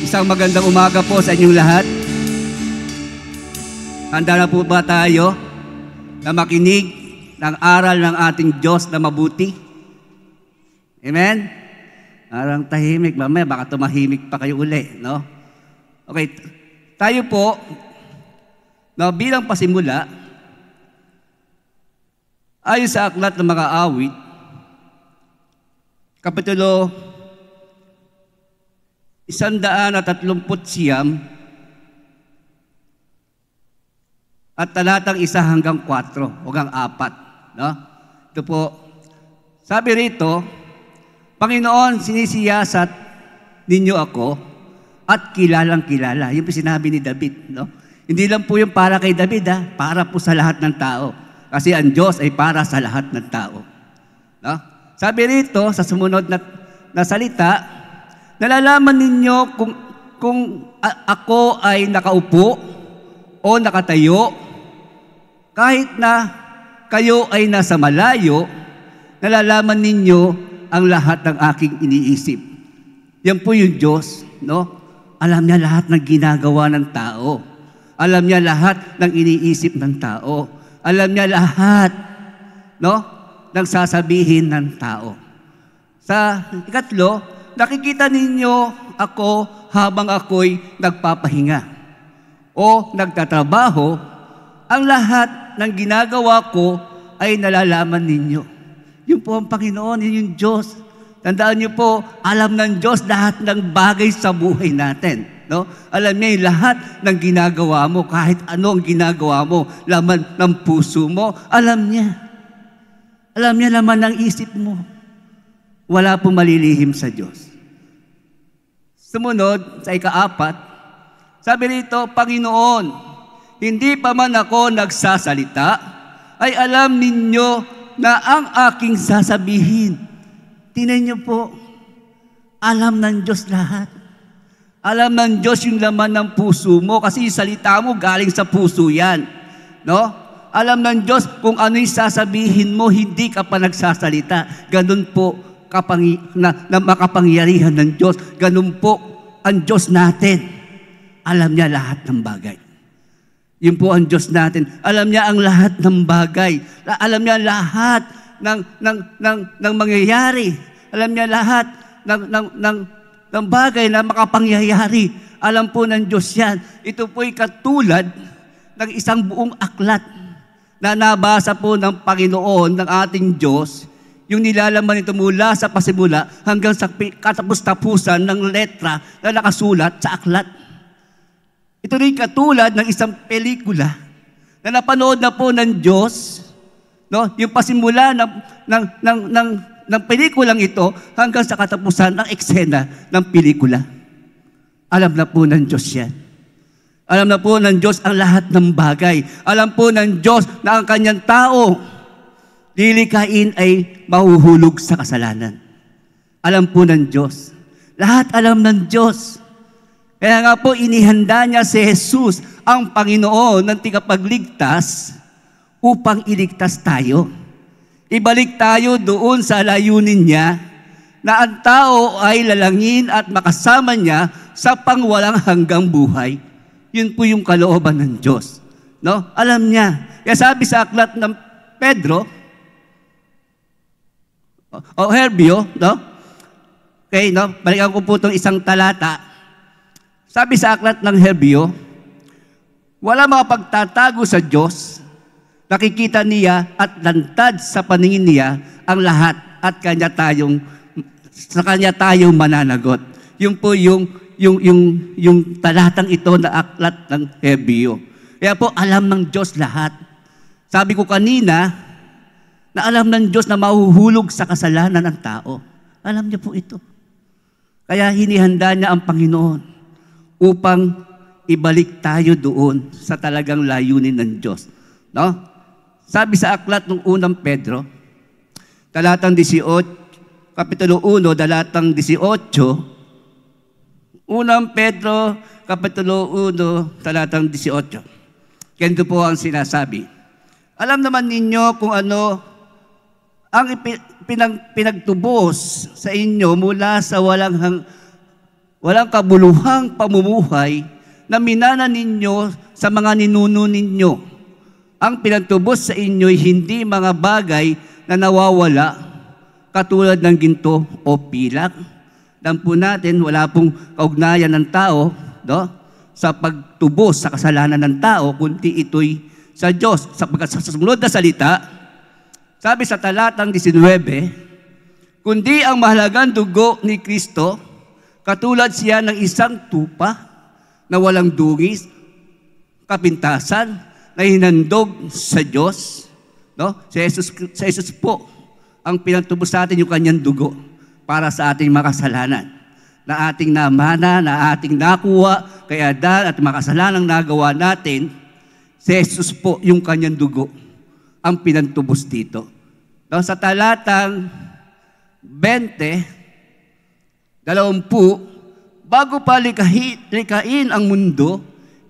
Isang magandang umaga po sa inyong lahat. Handa na po ba tayo na makinig ng aral ng ating Diyos na mabuti? Amen? Parang tahimik. Mamaya baka tumahimik pa kayo uli, no? Okay, tayo po, na bilang pasimula, ayon sa aklat ng mga awit, Kapitulo 139 at talatang 1 hanggang 4 o hanggang 4. No? Ito po, sabi rito, Panginoon, sinisiyasat ninyo ako at kilalang kilala. Yung sinabi ni David. No? Hindi lang po yung para kay David, para po sa lahat ng tao. Kasi ang Diyos ay para sa lahat ng tao. No? Sabi rito, sa sumunod na salita, nalalaman ninyo kung ako ay nakaupo o nakatayo, kahit na kayo ay nasa malayo, nalalaman ninyo ang lahat ng aking iniisip. Yan po yung Diyos, no? Alam niya lahat ng ginagawa ng tao. Alam niya lahat ng iniisip ng tao. Alam niya lahat, no, ng sasabihin ng tao. Sa ikatlo, nakikita ninyo ako habang ako'y nagpapahinga o nagtatrabaho, ang lahat ng ginagawa ko ay nalalaman ninyo. Yun po ang Panginoon, yun yung Diyos. Tandaan niyo po, alam ng Diyos lahat ng bagay sa buhay natin. No? Alam niya yung lahat ng ginagawa mo, kahit ano ang ginagawa mo, laman ng puso mo, alam niya. Alam niya laman ng isip mo. Wala pong malilihim sa Diyos. Sumunod, sa ika-4, sabi rito, Panginoon, hindi pa man ako nagsasalita, ay alam ninyo na ang aking sasabihin. Tingnan niyo po, alam ng Diyos lahat. Alam ng Diyos yung laman ng puso mo kasi yung salita mo galing sa puso yan. No? Alam ng Diyos kung ano yung sasabihin mo, hindi ka pa nagsasalita. Ganun po, na makapangyarihan ng Diyos. Ganun po ang Diyos natin. Alam niya lahat ng bagay. Yun po ang Diyos natin. Alam niya ang lahat ng bagay. Alam niya lahat ng mangyayari. Alam niya lahat ng bagay na makapangyayari. Alam po ng Diyos yan. Ito po'y katulad ng isang buong aklat na nabasa po ng Panginoon, ng ating Diyos, yung nilalaman nito mula sa pasimula hanggang sa katapus-tapusan ng letra na nakasulat sa aklat. Ito rin katulad ng isang pelikula na napanood na po ng Diyos, no? Yung pasimula ng pelikulang ito hanggang sa katapusan ng eksena ng pelikula. Alam na po ng Diyos yan. Alam na po ng Diyos ang lahat ng bagay. Alam po ng Diyos na ang kanyang tao lilikain ay mahuhulog sa kasalanan. Alam po ng Diyos. Lahat alam ng Diyos. Kaya nga po inihanda niya si Jesus, ang Panginoon ng tigapagligtas, upang iligtas tayo. Ibalik tayo doon sa layunin niya na ang tao ay lalangin at makasama niya sa pangwalang hanggang buhay. Yun po yung kalooban ng Diyos. No? Alam niya. Kaya sabi sa aklat ng Pedro, o Herbio, no? Okay, no? Balikan ko po itong isang talata. Sabi sa aklat ng Herbio, wala makapagtatago sa Diyos, nakikita niya at lantad sa paningin niya ang lahat at sa kanya tayong mananagot. Yung po yung talatang ito na aklat ng Herbio. Kaya po alam ng Diyos lahat. Sabi ko kanina, na alam ng Diyos na mahuhulog sa kasalanan ng tao. Alam niya po ito. Kaya hinihanda niya ang Panginoon upang ibalik tayo doon sa talagang layunin ng Diyos. No? Sabi sa aklat ng unang Pedro, talatang 18, Kapitulo 1, talatang 18, unang Pedro, Kapitulo 1, talatang 18. Ganito po ang sinasabi. Alam naman ninyo kung ano ang pinagtubos sa inyo mula sa walang kabuluhang pamumuhay na minana ninyo sa mga ninuno ninyo. Ang pinagtubos sa inyo'y hindi mga bagay na nawawala katulad ng ginto o pilak. Alam po natin, wala pong kaugnayan ng tao sa pagtubos sa kasalanan ng tao, kundi ito'y sa Diyos. Sapagkat sa sumunod na salita, sabi sa talatang 19, kundi ang mahalagang dugo ni Kristo, katulad siya ng isang tupa na walang dungis, kapintasan, na hinandog sa Diyos. Sa Jesus po, ang pinagtubos sa atin yung kanyang dugo para sa ating makasalanan. Na ating namana, na ating nakuha, kay Adan at makasalanang nagawa natin, si Jesus po yung kanyang dugo ang pinagtubos dito. Sa talatang 20, bago pa likain ang mundo,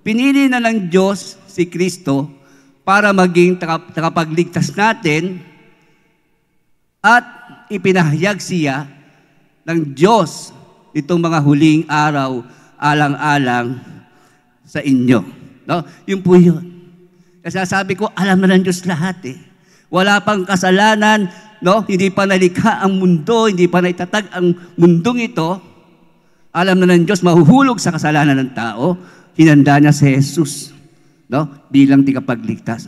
pinili na ng Diyos si Kristo para maging tagapagligtas natin at ipinahayag siya ng Diyos itong mga huling araw alang-alang sa inyo. Yun po yun. Kasi sabi ko, alam na ng Diyos lahat eh. Wala pang kasalanan, hindi pa nalikha ang mundo, hindi pa naitatag ang mundong ito. Alam na ng Diyos, mahuhulog sa kasalanan ng tao. Hinanda niya si Jesus bilang tigapagligtas.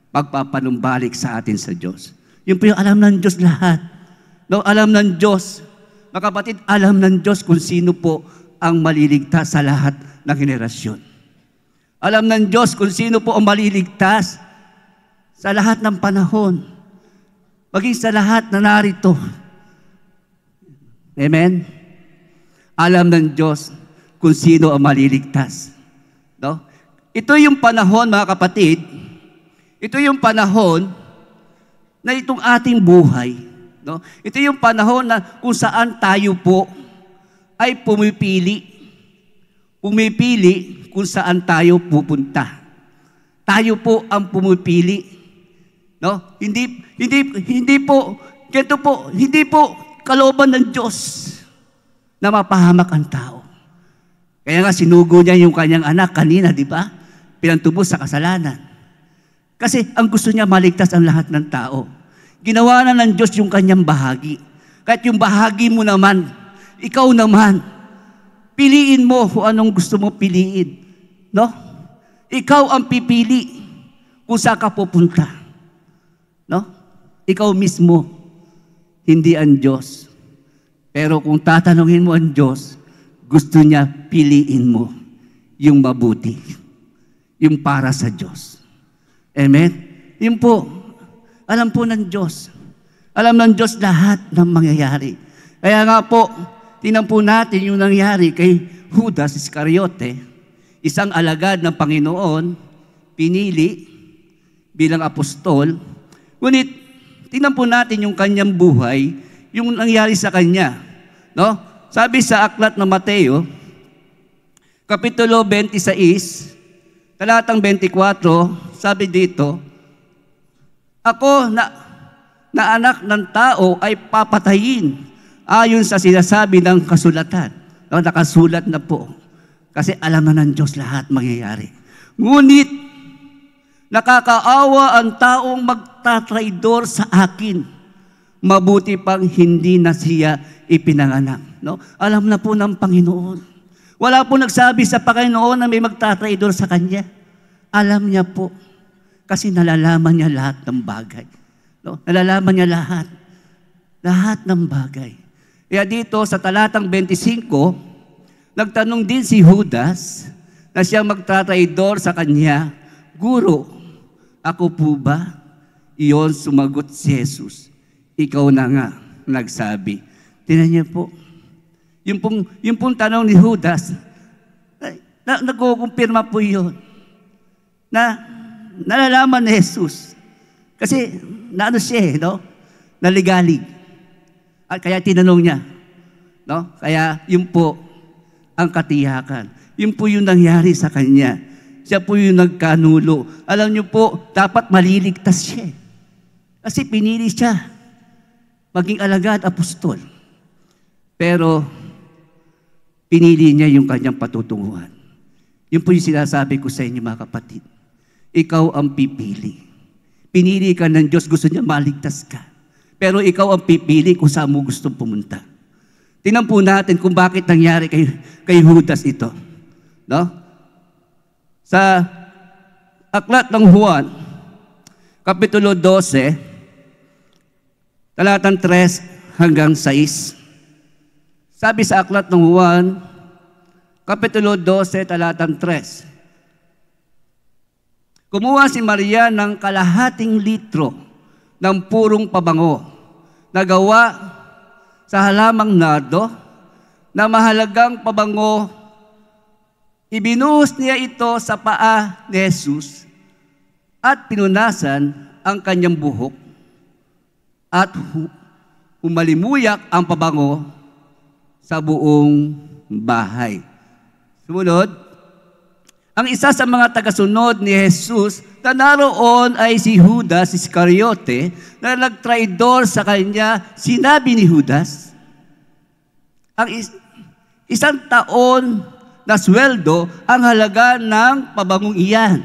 Pagpapanumbalik sa atin sa Diyos. Yun po yung alam ng Diyos lahat. Alam ng Diyos. Mga kapatid, alam ng Diyos kung sino po ang maliligtas sa lahat ng henerasyon. Alam ng Diyos kung sino po ang maliligtas sa lahat ng panahon. Maging sa lahat na narito. Amen? Alam ng Diyos kung sino ang maliligtas. Ito yung panahon, mga kapatid, ito yung panahon na itong ating buhay. Ito yung panahon na kung saan tayo po ay pumipili kung saan tayo pupunta. Tayo po ang pumipili. Hindi po kalooban ng Diyos na mapahamak ang tao. Kaya nga sinugo niya yung kanyang anak kanina, di ba? Pinantubos sa kasalanan. Kasi ang gusto niya maligtas ang lahat ng tao. Ginawa na ng Diyos yung kanyang bahagi. Kahit yung bahagi mo naman, ikaw naman, piliin mo kung anong gusto mo piliin. Ikaw ang pipili kung saan ka pupunta. Ikaw mismo, hindi ang Diyos. Pero kung tatanungin mo ang Diyos, gusto niya piliin mo yung mabuti. Yung para sa Diyos. Amen? Yun po, alam po ng Diyos. Alam ng Diyos lahat ng mangyayari. Kaya nga po, tingnan po natin yung nangyari kay Judas Iscariote, isang alagad ng Panginoon, pinili bilang apostol. Ngunit, tingnan po natin yung kanyang buhay, yung nangyari sa kanya. Sabi sa aklat ng Mateo, Kapitulo 26, talatang 24, sabi dito, ako na anak ng tao ay papatayin ayon sa sinasabi ng kasulatan. Nakasulat na po. Kasi alam na ng Diyos lahat mangyayari. Ngunit, nakakaawa ang taong magtatraidor sa akin. Mabuti pang hindi na siya ipinanganak. Alam na po ng Panginoon. Wala po nagsabi sa Panginoon na may magtatraidor sa Kanya. Alam niya po. Kasi nalalaman niya lahat ng bagay. Nalalaman niya lahat. Lahat ng bagay. Kaya dito sa talatang 25, nagtanong din si Judas na siyang magtatraidor sa kanya, Guro, ako po ba? Iyon sumagot si Jesus. Ikaw na nga nagsabi. Tingnan niyo po. Yung pong tanong ni Judas, nagkukumpirma po yun. Nalalaman ni Jesus. Kasi, naligalig. At kaya tinanong niya. Kaya, yun po ang katiyakan. Yun po yung nangyari sa kanya. Siya po yung nagkanulo. Alam niyo po, dapat maliligtas siya. Kasi pinili siya maging alagad apostol. Pero, pinili niya yung kanyang patutunguhan. Yun po yung sinasabi ko sa inyo mga kapatid. Ikaw ang pipili. Pinili ka ng Diyos, gusto niya maligtas ka. Pero ikaw ang pipili kung saan mo gustong pumunta. Tingnan po natin kung bakit nangyari kay Judas ito. No? Sa Aklat ng Juan, Kapitulo 12, talatang 3 hanggang 6. Sabi sa Aklat ng Juan, Kapitulo 12, talatang 3. Kumuha si Maria ng kalahating litro ng purong pabango na gawa sa halamang nardo na mahalagang pabango. Ibinuhos niya ito sa paa ni Jesus at pinunasan ang kanyang buhok at umalimuyak ang pabango sa buong bahay. Sumunod, ang isa sa mga tagasunod ni Jesus na naroon ay si Judas Iscariote na nagtraidor sa kanya. Sinabi ni Judas, ang isang taon na sweldo ang halaga ng pabangong iyan.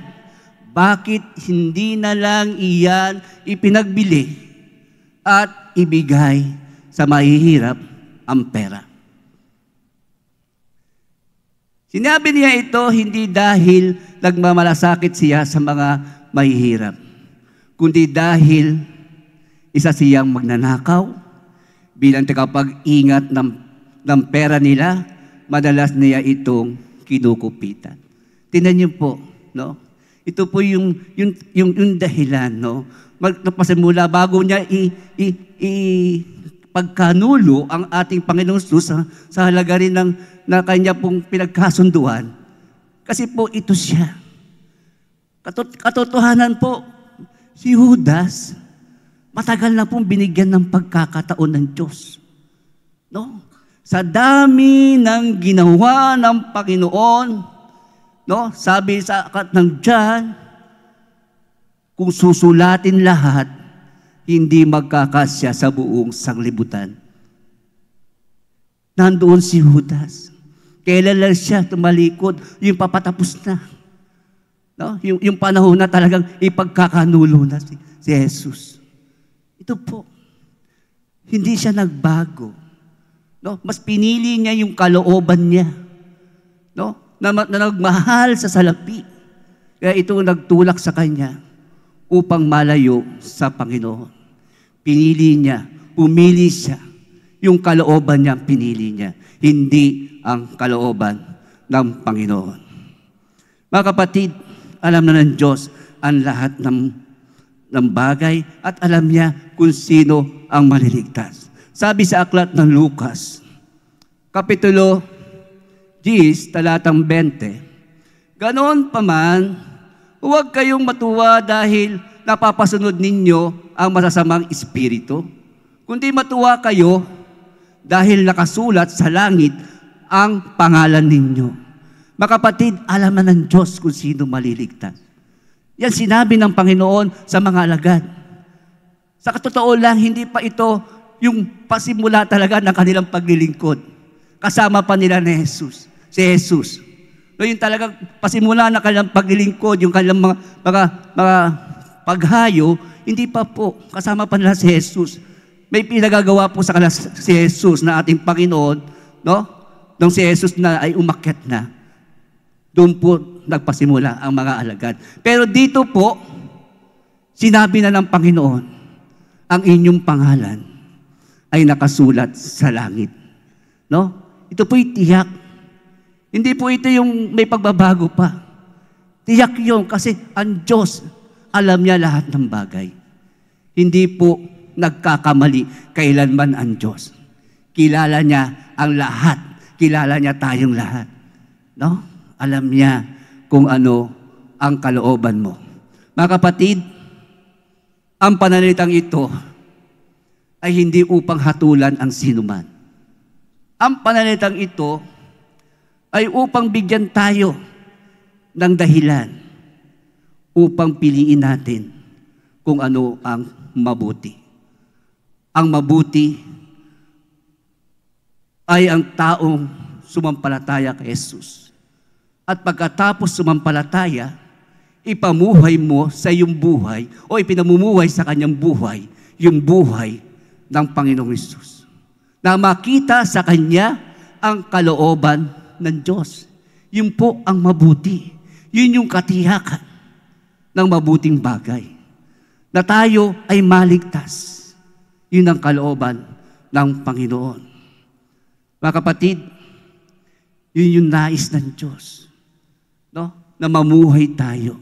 Bakit hindi na lang iyan ipinagbili at ibigay sa mahihirap ang pera? Sinabi niya ito hindi dahil nagmamalasakit siya sa mga mahihirap, kundi dahil isa siyang magnanakaw. Bilang tagapag-ingat ng pera nila, madalas niya itong kinukupitan. Tingnan niyo po, no? Ito po yung dahilan, no? Magpasimula bago niya pagkanulo ang ating Panginoong Jesus sa halaga rin na kanya pong pinagkasunduan. Kasi po ito siya. Katotohanan po, si Judas, matagal na pong binigyan ng pagkakataon ng Diyos. No? Sa dami ng ginawa ng Panginoon, no? Sabi sa aklat ng John, kung susulatin lahat, hindi magkakasya sa buong sanglibutan. Nandoon si Judas. Kailan lang siya tumalikod, yung papatapos na. No? Yung panahon na talagang ipagkakanulo na si Jesus. Ito po, hindi siya nagbago. No? Mas pinili niya yung kalooban niya. No? Na nagmahal sa salapi. Kaya ito nagtulak sa kanya upang malayo sa Panginoon. Pinili niya, pumili siya. Yung kalooban niya, pinili niya. Hindi ang kalooban ng Panginoon. Mga kapatid, alam na ng Diyos ang lahat ng bagay at alam niya kung sino ang maliligtas. Sabi sa aklat ng Lucas, Kapitulo 10, talatang 20, Ganon pa man, huwag kayong matuwa dahil napapasunod ninyo ang masasamang espiritu, kundi matuwa kayo dahil nakasulat sa langit ang pangalan ninyo. Mga kapatid, alam na ng Diyos kung sino maliligtas. Yan sinabi ng Panginoon sa mga alagad. Sa katotoo lang, hindi pa ito yung pasimula talaga ng kanilang paglilingkod. Kasama pa nila ni Jesus, si Jesus. No, yung talagang pasimula ng kanilang paglilingkod, yung kanilang mga paghayo, hindi pa po. Kasama pa nila si Jesus. May pinagagawa po sa kanila si Jesus na ating Panginoon, no? Nung si Jesus na ay umakyat na, doon po nagpasimula ang mga alagad. Pero dito po, sinabi na ng Panginoon, ang inyong pangalan ay nakasulat sa langit. No? Ito po'y tiyak. Hindi po ito yung may pagbabago pa. Tiyak yun kasi ang Diyos, alam niya lahat ng bagay. Hindi po nagkakamali kailanman ang Diyos. Kilala niya ang lahat. Kilala niya tayong lahat. No? Alam niya kung ano ang kalooban mo. Mga kapatid, ang pananalitang ito ay hindi upang hatulan ang sinuman. Ang pananalitang ito ay upang bigyan tayo ng dahilan upang piliin natin kung ano ang mabuti. Ang mabuti ay ang taong sumampalataya kay Jesus. At pagkatapos sumampalataya, ipamuhay mo sa iyong buhay o ipinamumuhay sa kanyang buhay, yung buhay ng Panginoong Hesus. Na makita sa kanya ang kalooban ng Diyos. Yun po ang mabuti. Yun yung katiyakan ng mabuting bagay. Na tayo ay maligtas. Yun ang kalooban ng Panginoon. Mga kapatid, yun yung nais ng Diyos. No? Na mamuhay tayo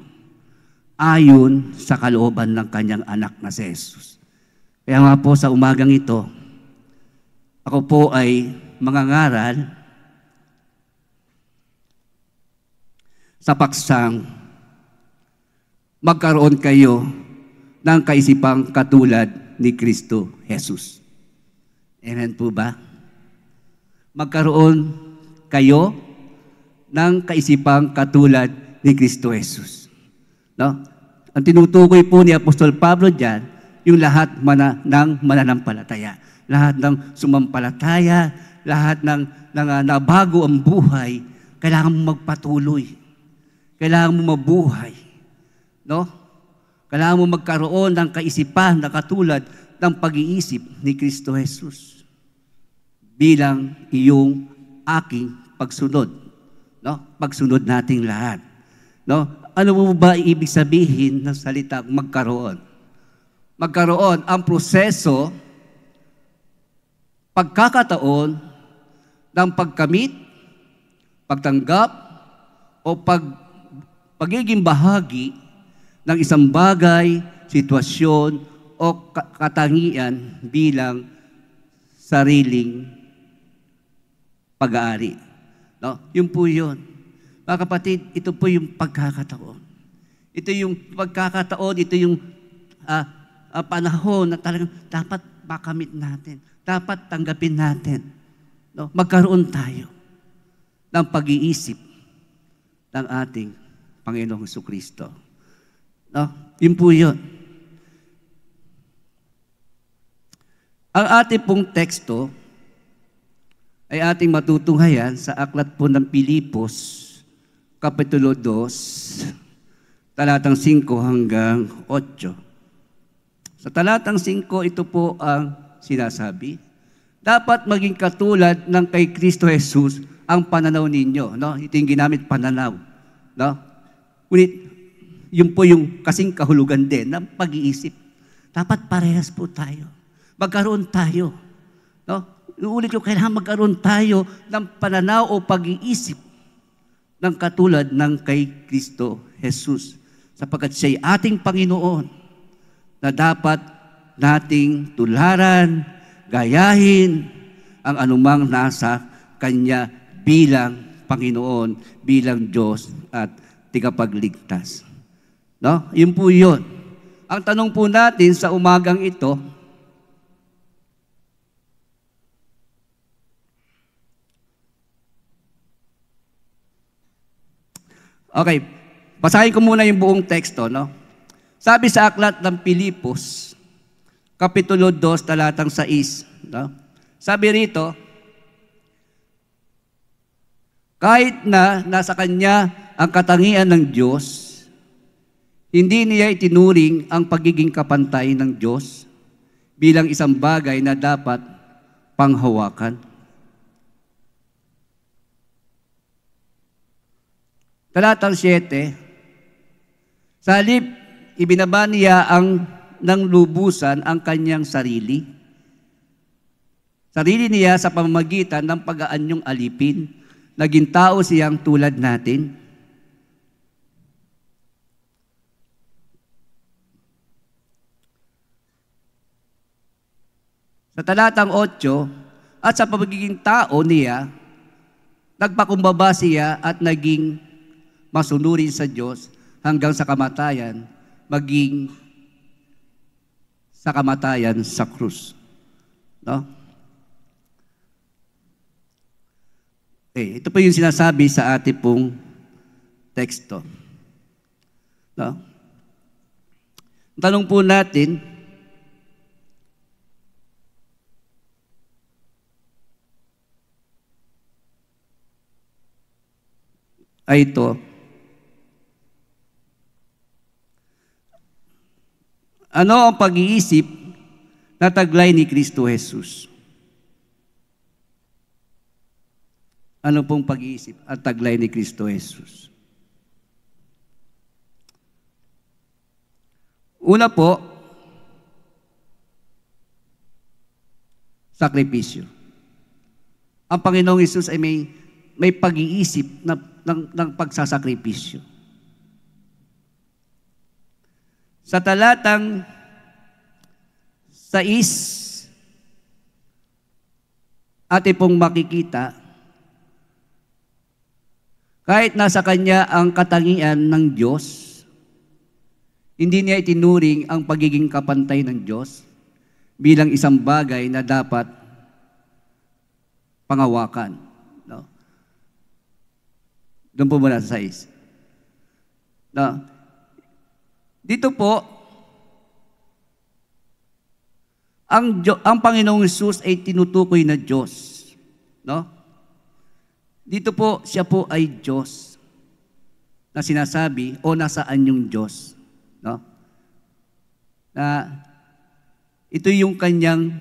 ayon sa kalooban ng kanyang anak na si Jesus. Kaya nga po sa umagang ito, ako po ay mangangaral sa paksang magkaroon kayo ng kaisipang katulad ni Kristo Jesus. Amen po ba? Magkaroon kayo ng kaisipang katulad ni Kristo Jesus. No? Ang tinutukoy po ni Apostol Pablo diyan, yung lahat ng mananampalataya. Lahat ng sumampalataya, lahat ng nabago ang buhay, kailangan mo magpatuloy. Kailangan mo mabuhay. No? Kailangan mo magkaroon ng kaisipan na katulad ng pag-iisip ni Kristo Jesus bilang iyong aking pagsunod. No? Pagsunod nating lahat. No? Ano mo ba ibig sabihin ng salitang magkaroon? Magkaroon ang proseso, pagkakataon ng pagkamit, pagtanggap, o pagiging bahagi ng isang bagay, sitwasyon, o katangian bilang sariling pag-aari. No? Yun po yun. Mga kapatid, ito po yung pagkakataon. Ito yung pagkakataon, ito yung panahon na talagang dapat makamit natin. Dapat tanggapin natin. No? Magkaroon tayo ng pag-iisip ng ating Panginoong Jesucristo. No? Yun po yun. Ang ating pong teksto ay ating matutunghayan sa aklat po ng Pilipos, Kapitulo 2, talatang 5 hanggang 8. Sa talatang 5, ito po ang sinasabi. Dapat maging katulad ng kay Kristo Jesus ang pananaw ninyo. No? Ito yung ginamit pananaw. No? Ngunit, yun po yung kasing kahulugan din ng pag-iisip. Dapat parehas po tayo. Magkaroon tayo. No? Iulit ko, kailangan magkaroon tayo ng pananaw o pag-iisip ng katulad ng kay Kristo Jesus. Sapagkat siya'y ating Panginoon na dapat nating tularan, gayahin ang anumang nasa Kanya bilang Panginoon, bilang Diyos at tigapagligtas. No? Yun po yun. Ang tanong po natin sa umagang ito, okay, basahin ko muna yung buong teksto, no? Sabi sa aklat ng Pilipos, Kapitulo 2, talatang 6, no? Sabi rito, kahit na nasa kanya ang katangian ng Diyos, hindi niya itinuring ang pagiging kapantay ng Diyos bilang isang bagay na dapat panghawakan. Talatang 7, sa halip, ibinaba niya ng lubusan ang kanyang sarili. Sarili niya sa pamamagitan ng pag-aanyong alipin, naging tao siyang tulad natin. Sa talatang 8, at sa pagiging tao niya, nagpakumbaba siya at naging masunurin sa Diyos hanggang sa kamatayan, maging sa kamatayan sa krus. No? Okay, ito po yung sinasabi sa ating pong teksto. No? Tanong po natin, ay ito. Ano ang pag-iisip na taglay ni Kristo Jesus? Ano pong pag-iisip at taglay ni Kristo Jesus? Una po, sakripisyo. Ang Panginoong Hesus ay may pag-iisip ng pagsasakripisyo. Sa talatang 6, atin pong makikita, kahit nasa Kanya ang katangian ng Diyos, hindi niya itinuring ang pagiging kapantay ng Diyos bilang isang bagay na dapat pangawakan. No? Doon po muna sa 6. No? Dito po, ang Panginoong Hesus ay tinutukoy na Diyos. No? Dito po, siya po ay Diyos na sinasabi, o nasaan yung Diyos? No? Na ito yung kanyang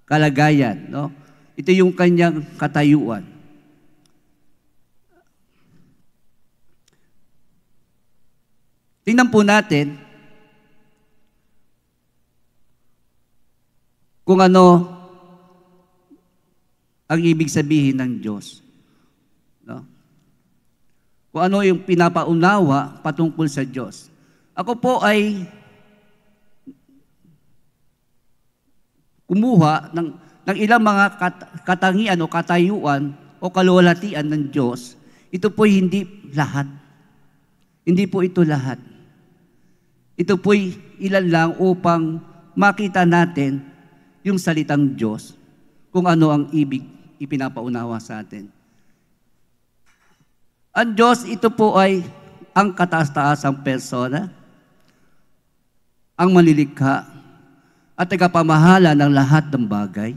kalagayan. No? Ito yung kanyang katayuan. Tingnan po natin kung ano ang ibig sabihin ng Diyos. No? Kung ano yung pinapaunawa patungkol sa Diyos. Ako po ay kumuha ng ilang mga katangian o katayuan o kaluwalhatian ng Diyos. Ito po hindi lahat. Hindi po ito lahat. Ito po'y ilan lang upang makita natin yung salitang Diyos, kung ano ang ibig ipinapaunawa sa atin. Ang Diyos, ito po ay ang kataas-taasang persona, ang malilikha, at tagapamahala ng lahat ng bagay.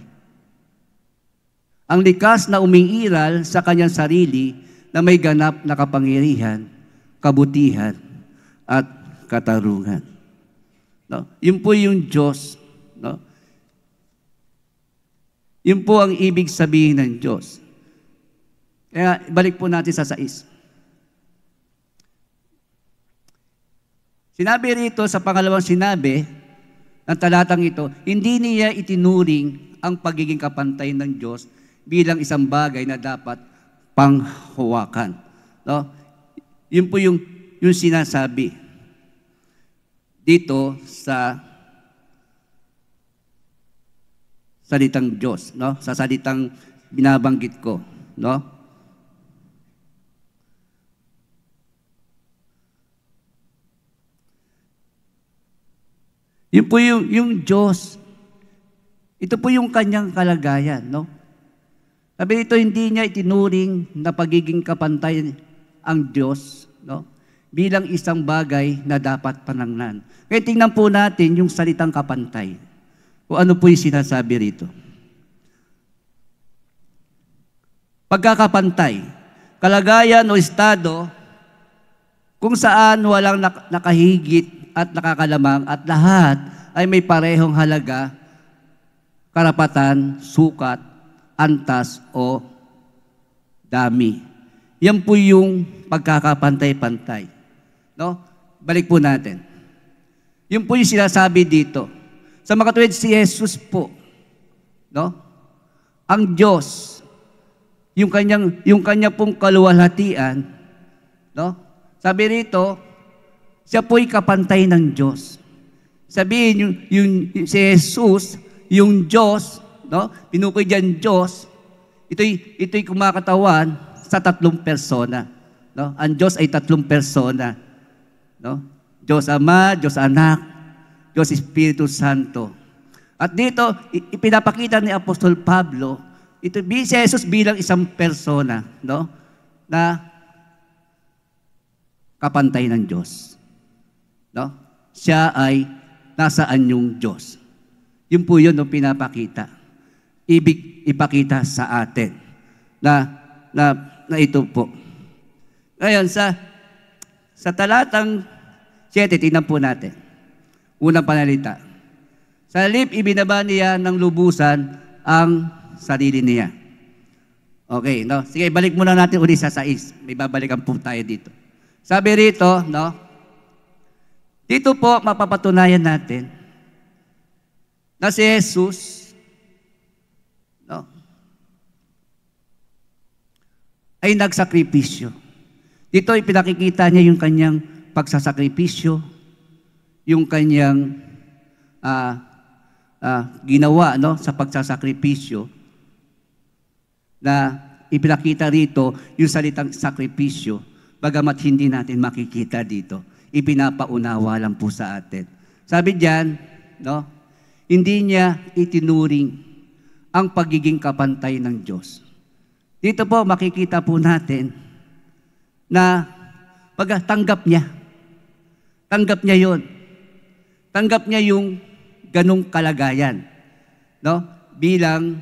Ang likas na umiiral sa kanyang sarili na may ganap na kapangyarihan, kabutihan, at katarungan. No? Yun po yung Diyos. No? Yun po ang ibig sabihin ng Diyos. Kaya balik po natin sa 6. Sinabi rito sa pangalawang sinabi ng talatang ito, hindi niya itinuring ang pagiging kapantay ng Diyos bilang isang bagay na dapat panghawakan. No? Yun po yung sinasabi dito sa salitang Diyos, no? Sa salitang binabanggit ko, no? Yun po yung Diyos. Ito po yung kanyang kalagayan, no? Sabi ito, hindi niya itinuring na pagiging kapantay ang Diyos, no? Bilang isang bagay na dapat panangnan. Kaya tingnan po natin yung salitang kapantay. O ano po yung sinasabi rito? Pagkakapantay, kalagayan o estado kung saan walang nakahigit at nakakalamang at lahat ay may parehong halaga, karapatan, sukat, antas o dami. Yan po yung pagkakapantay-pantay. No? Balik po natin. Yun po yung sinasabi dito. Sa makatuwid si Jesus po, no? Ang Diyos, yung kanya pong kaluwalhatian, no? Sabi rito, siya po'y kapantay ng Diyos. Sabihin yung si Jesus, yung Diyos, no? Pinukoy diyan Diyos. Ito'y kumakatawan sa 3 persona, no? Ang Diyos ay 3 persona, no? Diyos Ama, Diyos Anak, Diyos Espiritu Santo. At dito, ipinapakita ni Apostol Pablo, ito si Jesus bilang isang persona, no? Na kapantay ng Diyos. No? Siya ay nasaan yung Diyos. Yun po yun no, pinapakita. Ibig ipakita sa atin na na ito po. Ngayon, sa talatang 7, tingnan po natin. Unang panalita. Sa halip, ibinaba niya ng lubusan ang sarili niya. Okay, no? Sige, balik muna natin uli sa 6. May babalikan po tayo dito. Sabi rito, no? Dito po, mapapatunayan natin na si Jesus, no, ay nagsakripisyo. Dito ay pinakikita niya yung kanyang pagsasakripisyo, yung kanyang ginawa, no, sa pagsasakripisyo, na ipinakita rito yung salitang sakripisyo, bagamat hindi natin makikita dito. Ipinapaunawa lang po sa atin. Sabi diyan, no, hindi niya itinuring ang pagiging kapantay ng Diyos. Dito po makikita po natin na tanggap niya. Tanggap niya yon. Tanggap niya yung ganong kalagayan, no? Bilang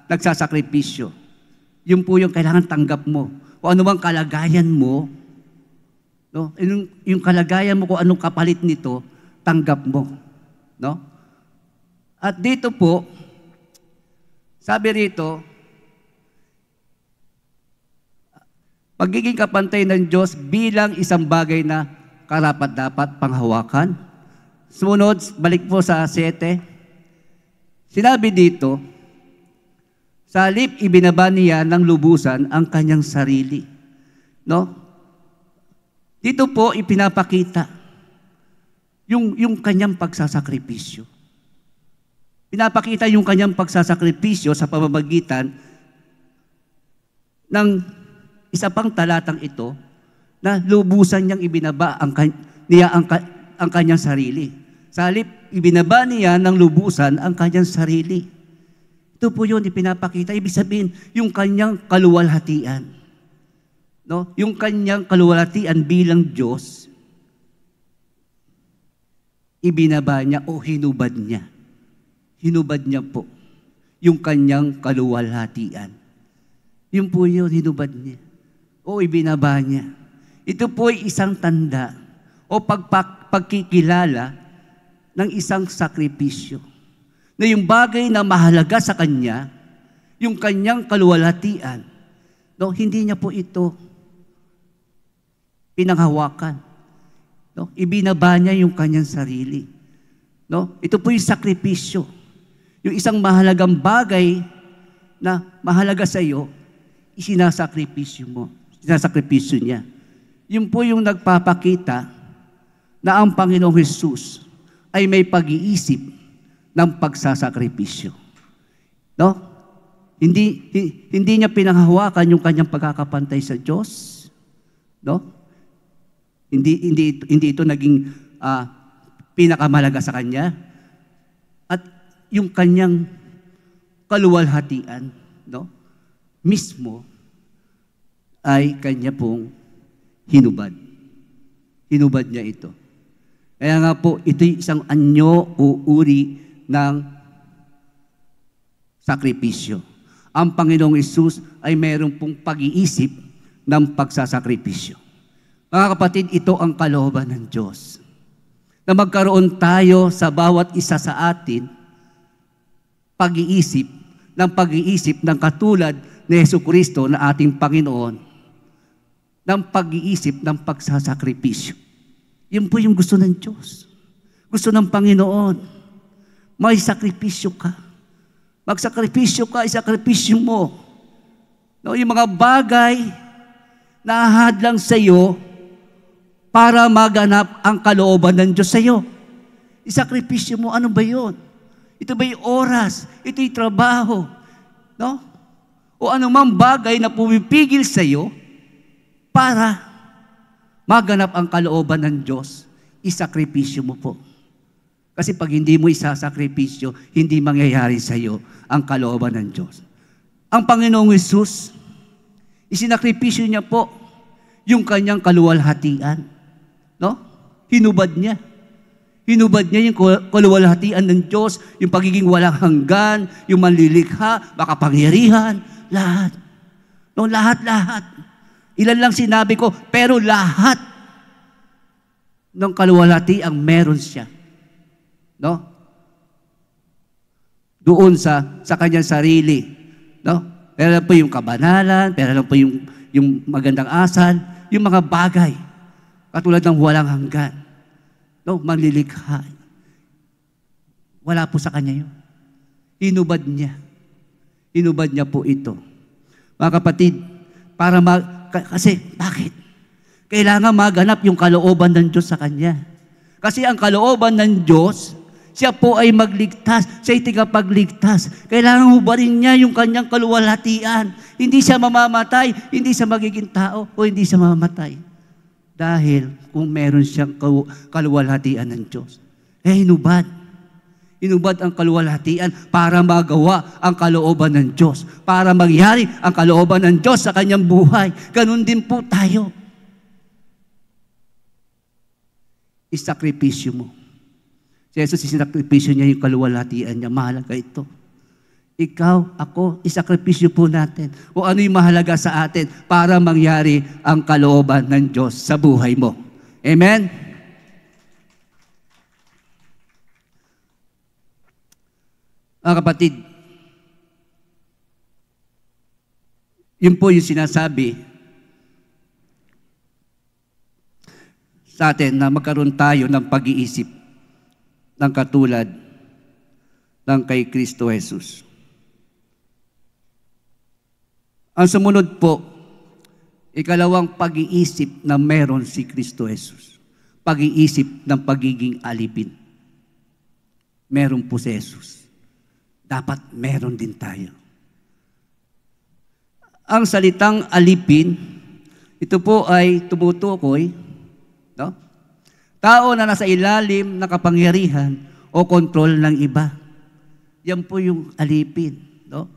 nagsasakripisyo. Yun po yung kailangan tanggap mo. Kung ano bang kalagayan mo, no? Yung kalagayan mo, kung anong kapalit nito, tanggap mo, no? At dito po, sabi rito, pagiging kapantay ng Diyos bilang isang bagay na karapat-dapat panghawakan. Sumunod, balik po sa 7. Sinabi dito, sa halip ibinaba niya ng lubusan ang kanyang sarili. No? Dito po ipinapakita yung kanyang pagsasakripisyo. Pinapakita yung kanyang pagsasakripisyo sa pamamagitan ng isa pang talatang ito na lubusan niyang ibinaba ang kanyang sarili. Sa halip, ibinaba niya ng lubusan ang kanyang sarili. Ito po yun, ipinapakita. Ibig sabihin, yung kanyang kaluwalhatian. No? Yung kanyang kaluwalhatian bilang Diyos, ibinaba niya o hinubad niya. Hinubad niya po yung kanyang kaluwalhatian. Yun po yun, hinubad niya. O ibinaba niya. Ito po ay isang tanda o pagkikilala ng isang sakripisyo. Na yung bagay na mahalaga sa kanya, yung kanyang kaluwalhatian, no, hindi niya po ito pinanghawakan. No? Ibinaba niya yung kanyang sarili. No? Ito po yung sakripisyo. Yung isang mahalagang bagay na mahalaga sa iyo, isinasakripisyo mo. Isinasakripisyo niya. Yun po yung nagpapakita na ang Panginoong Jesus ay may pag-iisip ng pagsasakripisyo. No? Hindi niya pinanghawakan yung kanyang pagkakapantay sa Diyos. No? Hindi ito naging pinakamahalaga sa kanya. At yung kanyang kaluwalhatian, no, mismo ay kanya pong hinubad. Hinubad niya ito. Kaya nga po, ito'y isang anyo o uri ng sakripisyo. Ang Panginoong Hesus ay mayroon pong pag-iisip ng pagsasakripisyo. Mga kapatid, ito ang kalooban ng Diyos. Na magkaroon tayo sa bawat isa sa atin pag-iisip ng katulad ni Jesucristo na ating Panginoon, ng pag-iisip ng pagsasakripisyo. Yun po yung gusto ng Diyos. Gusto ng Panginoon. May sakripisyo ka. Magsakripisyo ka, isakripisyo mo. No, yung mga bagay na ahadlang sa iyo para maganap ang kalooban ng Diyos sa iyo. Isakripisyo mo, ano ba yun? Ito ba'y oras? Ito'y trabaho? No? O anumang bagay na pumipigil sa iyo para maganap ang kalooban ng Diyos, isakripisyo mo po. Kasi pag hindi mo isasakripisyo, hindi mangyayari sa iyo ang kalooban ng Diyos. Ang Panginoong Hesus, isinakripisyo niya po yung kanyang kaluwalhatian. No? Hinubad niya. Hinubad niya yung kaluwalhatian ng Diyos, yung pagiging walang hanggan, yung manlilikha, makapangyarihan, lahat. No, lahat-lahat. Ilan lang sinabi ko, pero lahat ng kaluwalhati ang meron siya. No? Doon sa kanyang sarili. No? Pero lang po yung kabanalan, pero lang po yung magandang asal, yung mga bagay, katulad ng walang hanggan. No? Manlilikha. Wala po sa kanya yun. Hinubad niya. Hinubad niya po ito. Mga kapatid, kasi bakit? Kailangan maganap yung kalooban ng Diyos sa kanya. Kasi ang kalooban ng Diyos, siya po ay magligtas, siya ay tigapagligtas. Kailangan hubarin niya yung kanyang kaluwalhatian. Hindi siya mamamatay, hindi siya magiging tao, o hindi siya mamamatay. Dahil kung meron siyang kaluwalhatian ng Diyos. Hinubad. Hinubad ang kaluwalhatian para magawa ang kalooban ng Diyos. Para magyari ang kalooban ng Diyos sa kanyang buhay. Ganun din po tayo. Isakripisyo mo. Si Jesus, isinakripisyo niya yung kaluwalhatian niya. Mahalaga ito. Ikaw, ako, isakripisyo po natin. O ano yung mahalaga sa atin para mangyari ang kalooban ng Diyos sa buhay mo. Amen? Mga kapatid, yun po yung sinasabi sa atin na magkaroon tayo ng pag-iisip ng katulad ng kay Kristo Jesus. Ang sumunod po, ikalawang pag-iisip na meron si Kristo Jesus. Pag-iisip ng pagiging alipin. Meron po si Jesus. Dapat meron din tayo. Ang salitang alipin, ito po ay tumutukoy, no? Tao na nasa ilalim ng kapangyarihan o kontrol ng iba. Yan po yung alipin. No?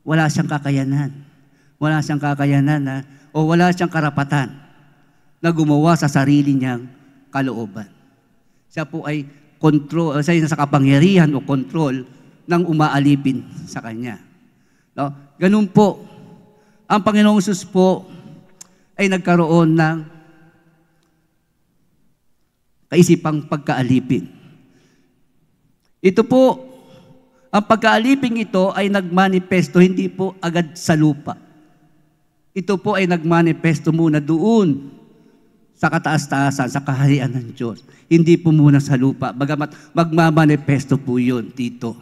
Wala siyang kakayanan. Wala siyang kakayanan o wala siyang karapatan na gumawa sa sarili niyang kalooban. Siya po ay kontrol, siya nasa kapangyarihan o kontrol ng umaalipin sa kanya. No? Ganun po, ang Panginoong Hesus po ay nagkaroon ng kaisipang pagkaalipin. Ito po, ang pagkaalipin ito ay nagmanifesto, hindi po agad sa lupa. Ito po ay nagmanifesto muna doon sa kataas-taasan, sa kaharian ng Diyos. Hindi po muna sa lupa, bagamat magmamanifesto po yun dito.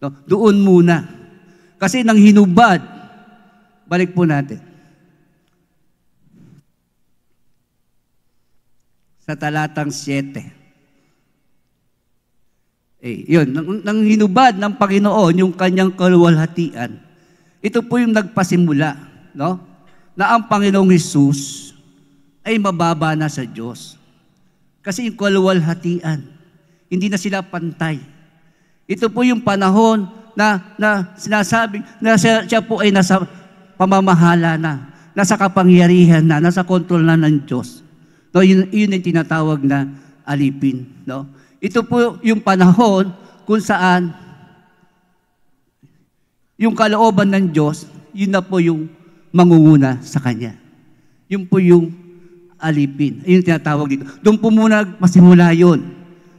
No? Doon muna. Kasi nang hinubad, balik po natin. Sa talatang 7. Yun, nang hinubad ng Panginoon yung kanyang kaluwalhatian, ito po yung nagpasimula, no? Na ang Panginoong Hesus ay mababa na sa Diyos. Kasi yung kaluwalhatian, hindi na sila pantay. Ito po yung panahon na sinasabi na siya po ay nasa pamamahala na, nasa kapangyarihan na, nasa kontrol na ng Diyos. No, yun yung tinatawag na alipin. No? Ito po yung panahon kung saan yung kalooban ng Diyos, yun na po yung mangunguna sa Kanya. Yun po yung alipin. Yun yung tinatawag dito. Doon po muna masimula yun.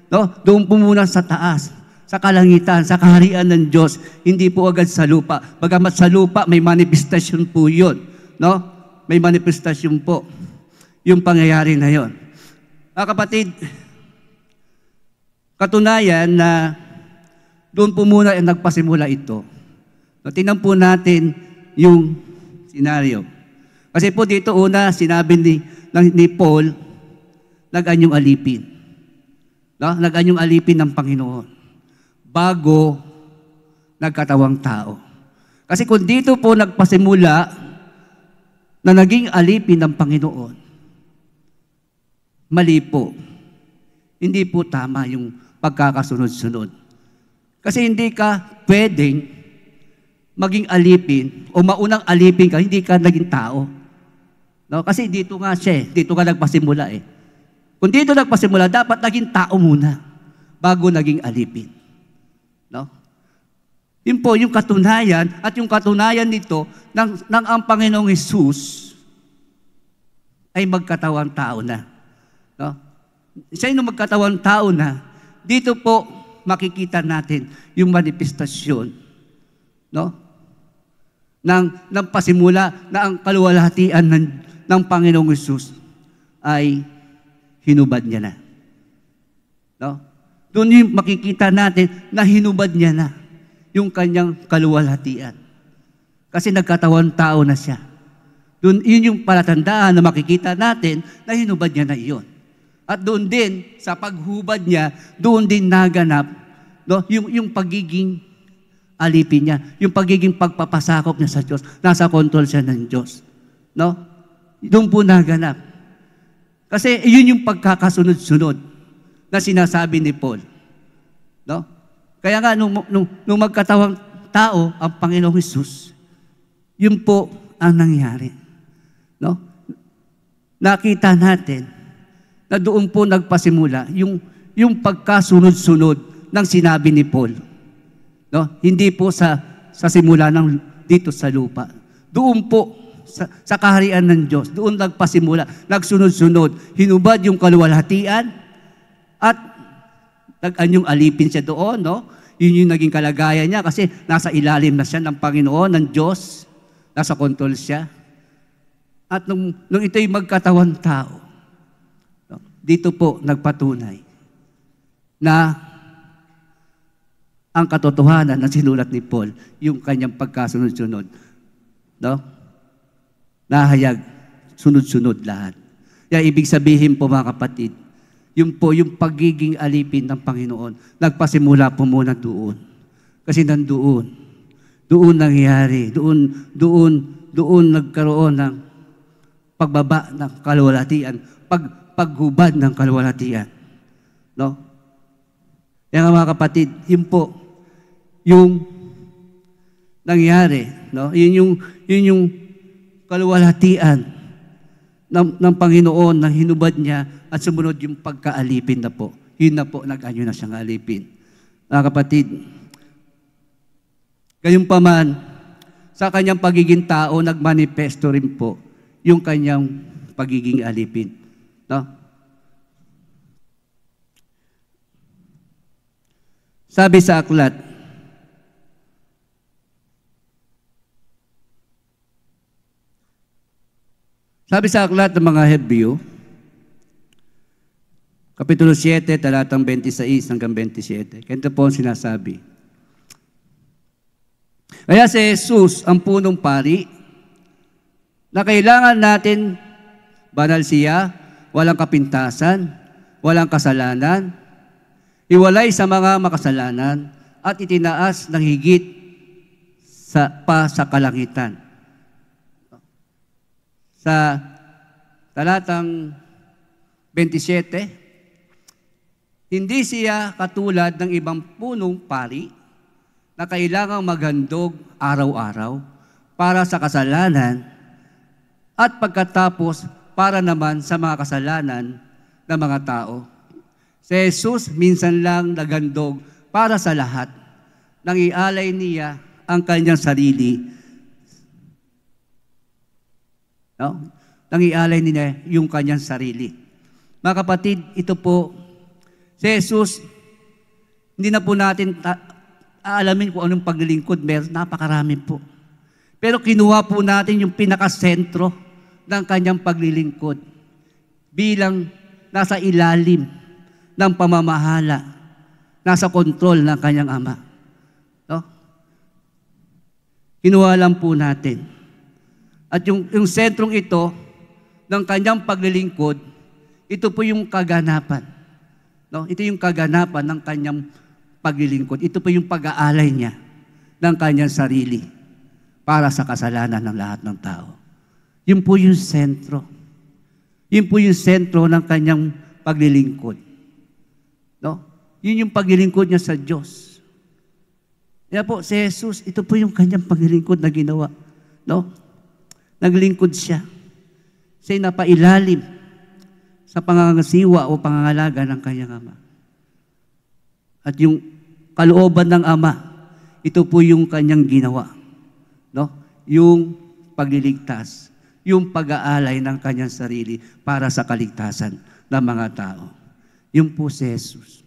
No? Doon po muna sa taas, sa kalangitan, sa kaharian ng Diyos, hindi po agad sa lupa. Bagamat sa lupa, may manifestasyon po yun. No? May manifestasyon po yung pangyayari na yon. Mga kapatid, katunayan na doon po muna nagpasimula ito. So, tingnan po natin yung senaryo. Kasi po dito una, sinabi ni Paul, nag-anyong alipin. No? Nag-anyong alipin ng Panginoon bago nagkatawang tao. Kasi kung dito po nagpasimula na naging alipin ng Panginoon, mali po. Hindi po tama yung pagkakasunod-sunod. Kasi hindi ka pwedeng maging alipin o maunang alipin ka, hindi ka naging tao. No? Kasi dito nga siya dito ka nagpasimula Kung dito nagpasimula, dapat naging tao muna bago naging alipin. No? Yun po yung katunayan, at yung katunayan nito ng ang Panginoong Hesus ay magkatawang tao na. No? Siya yung magkatawang tao na, dito po makikita natin yung manifestasyon, no? ng pasimula na ang kaluwalhatian ng Panginoong Hesus ay hinubad niya na. No? Doon yung makikita natin na hinubad niya na yung kanyang kaluwalhatian. Kasi nagkatawan tao na siya. Doon, yun yung palatandaan na makikita natin na hinubad niya na iyon. At doon din, sa paghubad niya, doon din naganap, no, yung pagiging alipin niya, yung pagiging pagpapasakop niya sa Diyos, nasa kontrol siya ng Diyos. No? Doon po naganap. Kasi yun yung pagkakasunod-sunod na sinasabi ni Paul. No? Kaya nga, nung magkatawang tao, ang Panginoong Hesus, yun po ang nangyari. No? Nakita natin na doon po nagpasimula yung pagkasunod-sunod ng sinabi ni Paul. No? Hindi po sa simula ng dito sa lupa. Doon po sa kaharian ng Diyos, doon nagpasimula, nagsunod-sunod, hinubad yung kaluwalhatian at nag-anyong alipin siya doon, no? Yun yung naging kalagayan niya kasi nasa ilalim na siya ng Panginoon, ng Diyos, nasa kontrol siya. At nung ito'y magkatawan tao, no? Dito po nagpatunay na ang katotohanan na sinulat ni Paul, yung kanyang pagkasunod-sunod, no? Nahayag, sunod-sunod lahat. Kaya ibig sabihin po mga kapatid, yun po yung pagiging alipin ng Panginoon. Nagpasimula po muna doon. Kasi nandoon. Doon nangyari. Doon nagkaroon ng pagbaba ng kaluwalhatian. Paghubad ng kaluwalhatian. No? Kaya nga mga kapatid, yun po yung nangyari. No? Yun yung kaluwalhatian ng Panginoon na hinubad niya at sumunod yung pagkaalipin na po. Yun na po, nag-anyo na siyang alipin. Mga kapatid, gayunpaman, sa kanyang pagiging tao, nagmanifesto rin po yung kanyang pagiging alipin. No? Sabi sa aklat, ng mga Hebreo, Kapitulo 7, talatang 26 hanggang 27. Ganito po ang sinasabi. Kaya si Jesus, ang punong pari, na kailangan natin, banal siya, walang kapintasan, walang kasalanan, iwalay sa mga makasalanan, at itinaas ng higit sa kalangitan. Sa talatang 27, hindi siya katulad ng ibang punong pari na kailangang maghandog araw-araw para sa kasalanan at pagkatapos para naman sa mga kasalanan ng mga tao. Si Jesus minsan lang naghandog para sa lahat. Nang ialay niya ang kanyang sarili. No? Nang ialay niya yung kanyang sarili. Mga kapatid, ito po, si Jesus, hindi na po natin aalamin kung anong paglilingkod. Meron, napakarami po. Pero kinuha po natin yung pinakasentro ng kanyang paglilingkod bilang nasa ilalim ng pamamahala, nasa kontrol ng kanyang Ama. No? Kinuha lang po natin. At yung sentrong ito ng kanyang paglilingkod, ito po yung kaganapan. No? Ito yung kaganapan ng kanyang paglilingkod. Ito po yung pag-aalay niya ng kanyang sarili para sa kasalanan ng lahat ng tao. Yun po yung sentro. Yun po yung sentro ng kanyang paglilingkod. No? Yun yung paglilingkod niya sa Diyos. Kaya po, si Jesus, ito po yung kanyang paglilingkod na ginawa. No? Naglingkod siya. Siya'y napailalim sa pangangasiwa o pangangalaga ng kanyang Ama. At yung kalooban ng Ama, ito po yung kanyang ginawa. No? Yung pagliligtas, yung pag-aalay ng kanyang sarili para sa kaligtasan ng mga tao. Yung po si Jesus,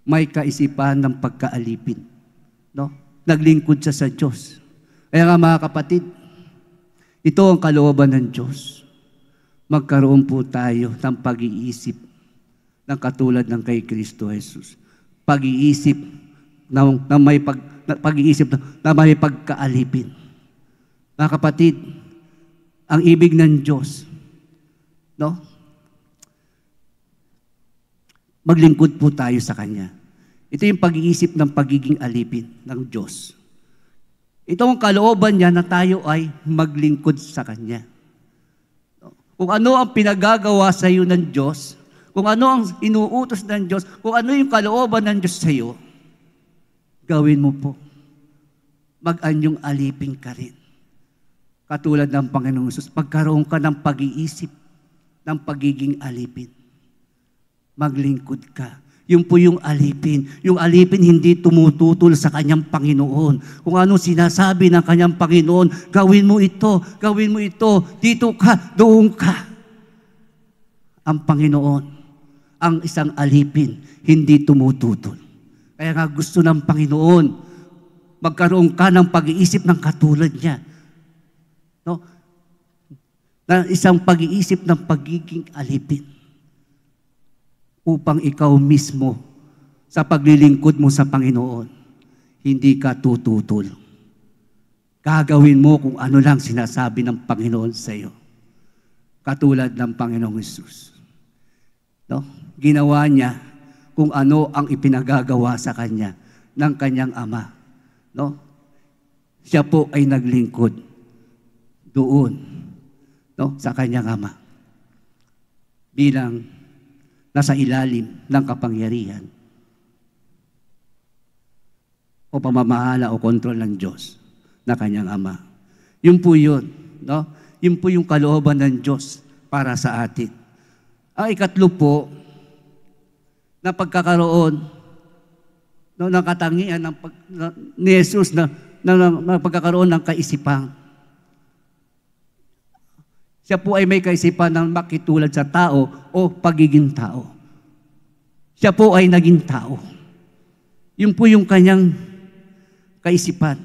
may kaisipan ng pagkaalipin. No? Naglingkod siya sa Diyos. Kaya nga mga kapatid, ito ang kalooban ng Diyos. Magkaroon po tayo ng pag-iisip ng katulad ng kay Kristo Jesus. Pag-iisip na may pagkaalipin. Mga kapatid, ang ibig ng Diyos, no? Maglingkod po tayo sa Kanya. Ito yung pag-iisip ng pagiging alipin ng Diyos. Ito ang kalooban niya na tayo ay maglingkod sa Kanya. Kung ano ang pinagagawa sa iyo ng Diyos, kung ano ang inuutos ng Diyos, kung ano yung kalooban ng Diyos sa iyo, gawin mo po. Mag-anyong alipin ka rin. Katulad ng Panginoong Hesus, pagkaroon ka ng pag-iisip ng pagiging alipin. Maglingkod ka. Yung po yung alipin. Yung alipin hindi tumututol sa kanyang Panginoon. Kung ano sinasabi ng kanyang Panginoon, gawin mo ito, dito ka, doon ka. Ang Panginoon, ang isang alipin, hindi tumututol. Kaya nga gusto ng Panginoon, magkaroon ka ng pag-iisip ng katulad niya. No? Na isang pag-iisip ng pagiging alipin upang ikaw mismo sa paglilingkod mo sa Panginoon, hindi ka tututol. Gagawin mo kung ano lang sinasabi ng Panginoon sa iyo. Katulad ng Panginoong Hesus. No? Ginawa niya kung ano ang ipinagagawa sa Kanya ng Kanyang Ama. No? Siya po ay naglingkod doon, no, sa Kanyang Ama bilang nasa ilalim ng kapangyarihan o pamamahala o kontrol ng Diyos na Kanyang Ama. Yun po yun, no? Yun po yung kalooban ng Diyos para sa atin. Ang ikatlo po, na pagkakaroon, no, ng katangian ni Jesus na pagkakaroon ng kaisipan. Siya po ay may kaisipan ng makitulad sa tao o pagiging tao. Siya po ay naging tao. Yun po yung kanyang kaisipan.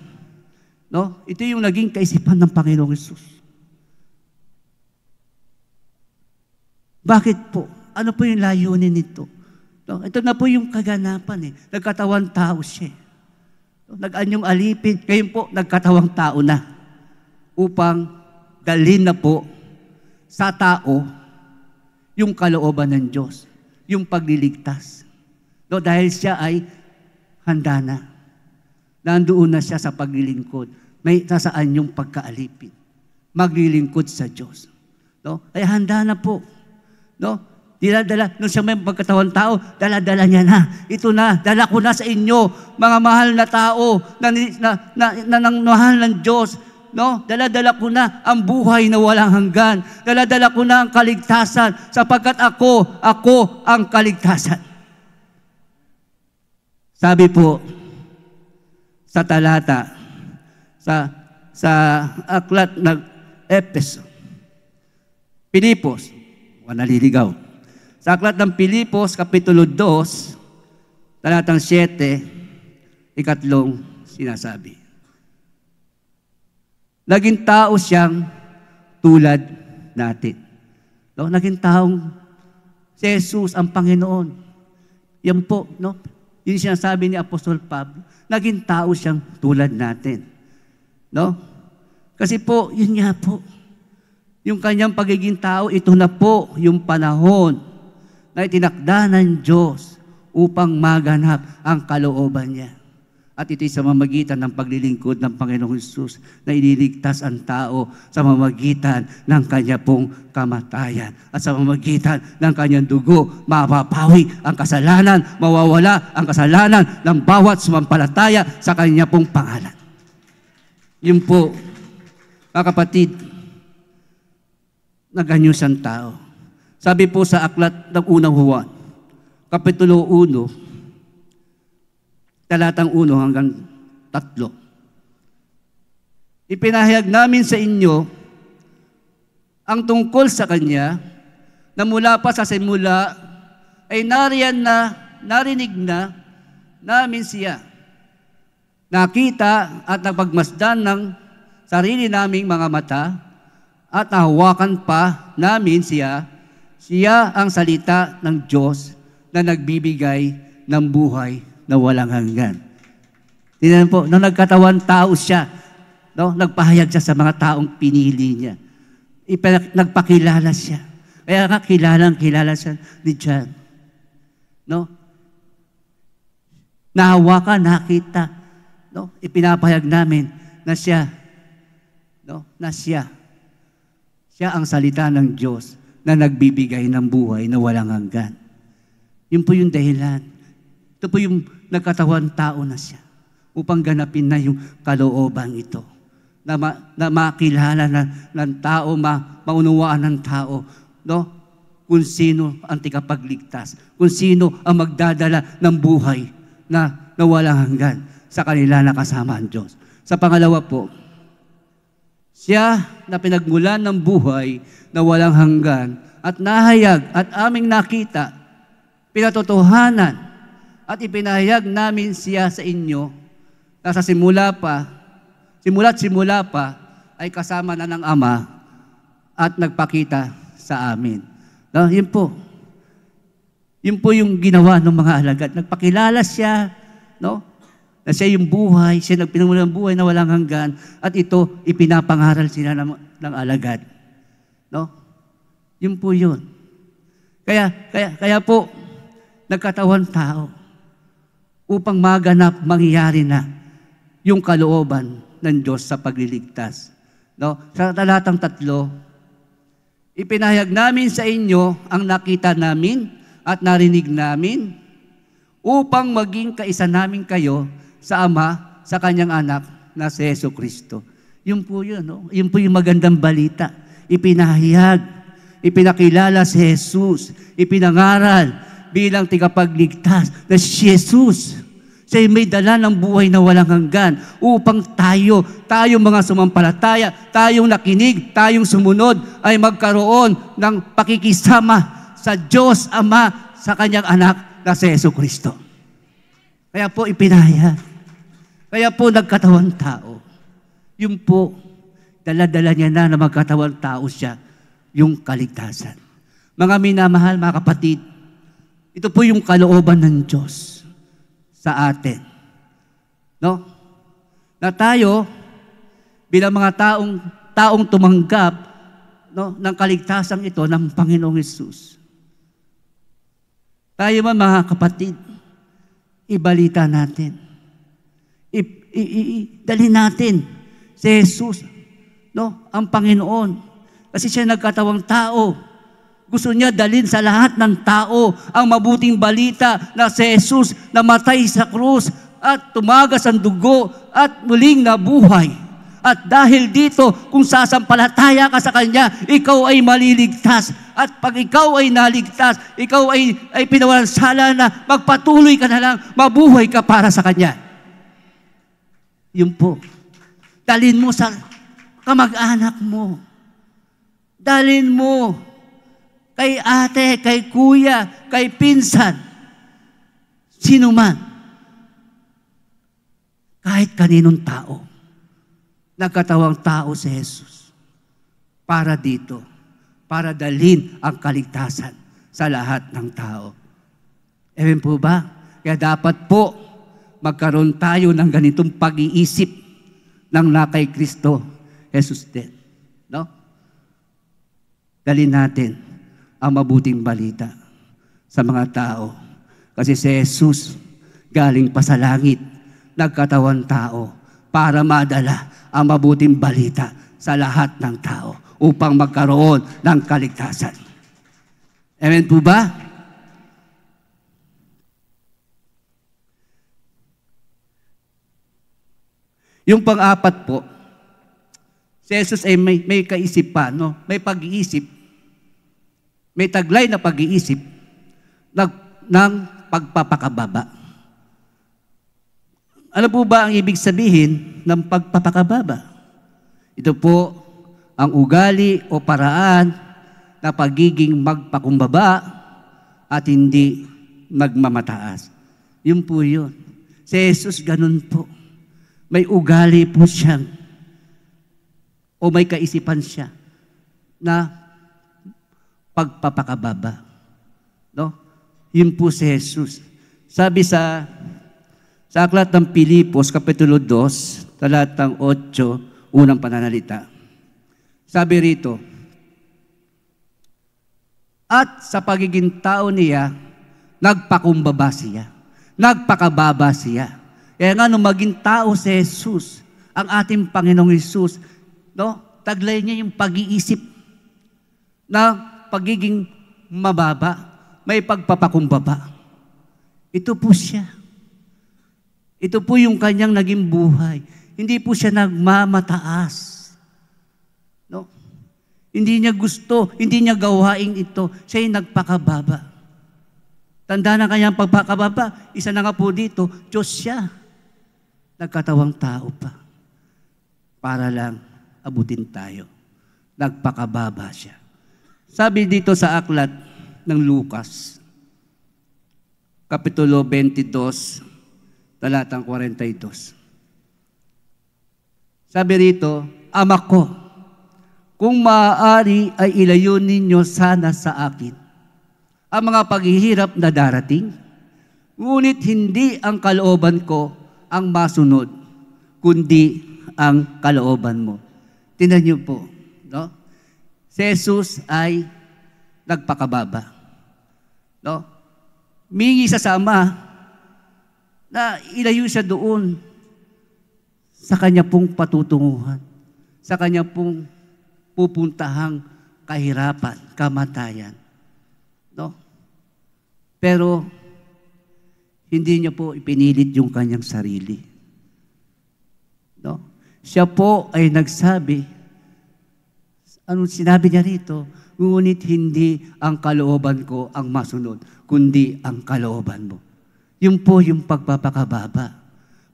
No? Ito yung naging kaisipan ng Panginoong Hesus. Bakit po? Ano po yung layunin nito? No? Ito na po yung kaganapan. Nagkatawang tao siya. Nag-anyong alipin. Ngayon po, nagkatawang tao na. Upang dalhin na po sa tao yung kalooban ng Diyos, yung pagliligtas. No, dahil siya ay handa na. Nandoon na siya sa paglilingkod. May nasaan yung pagkaalipin. Maglilingkod sa Diyos. No? Ay handa na po. No? Dinadala, nung siya may pagkatawang tao, dala-dala niya na. Ito na, dala ko na sa inyo, mga mahal na tao, na mahal ng Diyos. No? Dala-dala ko na ang buhay na walang hanggan. Dala-dala ko na ang kaligtasan sapagkat ako ang kaligtasan. Sabi po sa talata sa aklat ng Efeso, Pilipos, naliligaw. Sa aklat ng Pilipos, Kapitulo 2, talatang 7, ikatlong sinasabi. Naging tao siyang tulad natin. No? Naging taong si Jesus ang Panginoon. Yan po, no? Yun sinasabi ni Apostol Pablo. Naging tao siyang tulad natin. No? Kasi po, yun nga po. Yung kanyang pagiging tao, ito na po yung panahon na itinakda ng Diyos upang maganap ang kalooban niya. At ito'y sa mamagitan ng paglilingkod ng Panginoong Hesus na ililigtas ang tao sa mamagitan ng kanya pong kamatayan. At sa mamagitan ng kanyang dugo, mapapawi ang kasalanan, mawawala ang kasalanan ng bawat sumampalataya sa kanya pong pangalan. Yun po, mga kapatid, na ganyan siyang tao. Sabi po sa aklat ng unang Juan, Kapitulo 1, talatang 1 hanggang Ipinahayag namin sa inyo ang tungkol sa Kanya na mula pa sa simula ay narinig na namin siya. Nakita at napagmasdan ng sarili naming mga mata at nahawakan pa namin siya. Siya ang salita ng Diyos na nagbibigay ng buhay na walang hanggan. Tingnan po, nung nagkatawan tao siya, no, nagpahayag siya sa mga taong pinili niya. Nagpakilala siya. Kaya nga kilala siya ni John. No? Nahawakan, nakita. No? Ipinapahayag namin na siya, no? Na siya ang salita ng Diyos na nagbibigay ng buhay na walang hanggan. Yun po yung dahilan. Ito po yung nagkatawan tao na siya upang ganapin na yung kalooban ito. Na makilala ng tao, maunawaan ng tao, no? Kung sino ang tigapagligtas, kung sino ang magdadala ng buhay na walang hanggan sa kanila na kasama ang Diyos. Sa pangalawa po, siya na pinagmulan ng buhay na walang hanggan at nahayag at aming nakita, pinatotohanan at ipinahayag namin siya sa inyo na sa simula't simula pa ay kasama na ng Ama at nagpakita sa amin. No, yun po. Yun po yung ginawa ng mga alagad. Nagpakilala siya, no? Na siya yung buhay, siya nagpinagmulan ng buhay na walang hanggan, at ito, ipinapangaral sila ng alagad. No? Yun po yun. Kaya po, nagkatawan tao upang maganap, mangyayari na yung kalooban ng Diyos sa pagliligtas. No? Sa talatang 3, ipinahayag namin sa inyo ang nakita namin at narinig namin upang maging kaisa namin kayo sa Ama, sa Kanyang anak na si Jesucristo. Yun po yun. No? Yun po yung magandang balita. Ipinahayag, ipinakilala si Jesus, ipinangaral bilang tigapagligtas na si Jesus. Siya may dala ng buhay na walang hanggan upang tayo mga sumampalataya, tayong nakinig, tayong sumunod, ay magkaroon ng pakikisama sa Diyos Ama, sa Kanyang anak na si Jesucristo. Kaya po ipinahayag. Kaya po nagkatawan tao. Yun po, dala-dala niya na magkatawan tao siya, yung kaligtasan. Mga minamahal, mga kapatid, ito po yung kalooban ng Diyos sa atin. No? Na tayo, bilang mga taong tumanggap, no, ng kaligtasan ito ng Panginoong Hesus. Tayo man, mga kapatid, ibalita natin. Dali natin si Jesus, no, ang Panginoon. Kasi siya nagkatawang tao. Gusto niya dalhin sa lahat ng tao ang mabuting balita na si Jesus namatay sa krus at tumagas ang dugo at muling nabuhay. At dahil dito, kung sasampalataya ka sa Kanya, ikaw ay maliligtas. At pag ikaw ay naligtas, ikaw ay pinawalang sala na magpatuloy ka na lang, mabuhay ka para sa Kanya. Yun po. Dalhin mo sa kamag-anak mo. Dalhin mo kay ate, kay kuya, kay pinsan, sino man. Kahit kaninong tao. Nagkatawang tao si Jesus. Para dito. Para dalhin ang kaligtasan sa lahat ng tao. Ewan po ba? Kaya dapat po magkaroon tayo ng ganitong pag-iisip ng nakay Kristo Jesus din. No? Dalhin natin ang mabuting balita sa mga tao. Kasi si Jesus galing pa sa langit, nagkatawan tao para madala ang mabuting balita sa lahat ng tao upang magkaroon ng kaligtasan. Amen po ba? Yung pang-apat po, si Jesus ay may kaisipan, no? May pag-iisip, may taglay na pag-iisip ng pagpapakababa. Ano po ba ang ibig sabihin ng pagpapakababa? Ito po ang ugali o paraan na pagiging magpakumbaba at hindi magmamataas. Yun po yun. Si Jesus ganun po. May ugali po siyang o may kaisipan siya na pagpapakababa. No? Yun po si Jesus. Sabi sa aklat ng Pilipos, Kapitulo 2, talatang 8, unang pananalita. Sabi rito, at sa pagiging tao niya, nagpakumbaba siya. Nagpakababa siya. Kaya nga nung maging tao si Jesus, ang ating Panginoong Jesus, no, taglay niya yung pag-iisip na pagiging mababa, may pagpapakumbaba. Ito po siya. Ito po yung kanyang naging buhay. Hindi po siya nagmamataas. No? Hindi niya gusto, hindi niya gawain ito. Siya yung nagpakababa. Tanda na kanyang pagpakababa, isa na nga po dito, Diyos siya. Nagkatawang tao pa. Para lang abutin tayo. Nagpakababa siya. Sabi dito sa aklat ng Lucas, Kapitulo 22, talatang 42. Sabi rito, Ama ko, kung maaari ay ilayo ninyo sana sa akin ang mga paghihirap na darating, ngunit hindi ang kalooban ko ang masunod, kundi ang kalooban mo. Tingnan niyo po, no? Si Jesus ay nagpakababa. No? Mingi sa Ama na ilayo siya doon sa kanya pong patutunguhan, sa kanya pong pupuntahang kahirapan, kamatayan. No? Pero hindi niya po ipinilit yung kanyang sarili. No? Siya po ay nagsabi, anong sinabi niya rito? Ngunit hindi ang kalooban ko ang masunod, kundi ang kalooban mo. Yun po yung pagpapakababa.